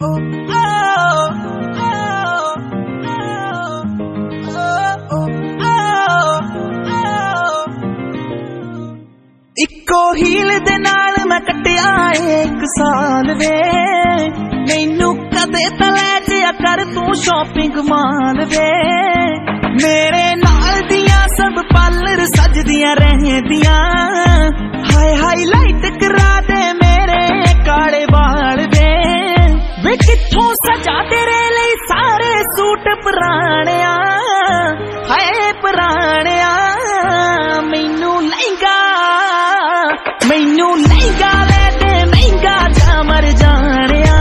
इक्को हील दे नाल मैं कटिया 1 साल वे मैनू कदे तले जिया कर तू शॉपिंग माल वे मेरे नाल दियां सब पार्लर सजदियां रहदियां हाय हाईलाइट करा दे मेरे काले बाल वे किथों सजा तेरे लिए सारे सूट पुराणिया हाय पुराणिया मैनू लहंगा ले दे महंगा जा मर जानिया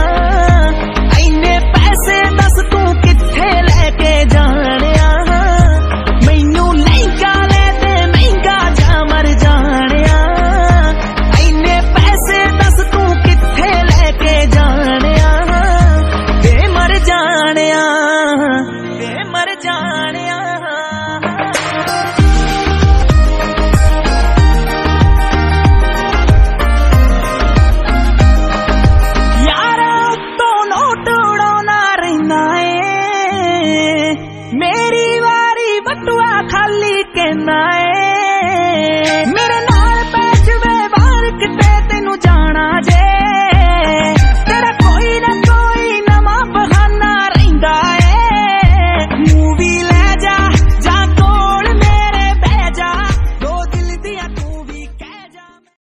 इन्ने पैसे दस तू किथे लेके जानिया मैनू लहंगा ले दे महंगा जा मर जानिया इन्ने पैसे दस तू किथे लेके जानिया दे मर जानिया मेरी वारी बटुआ खाली कहना है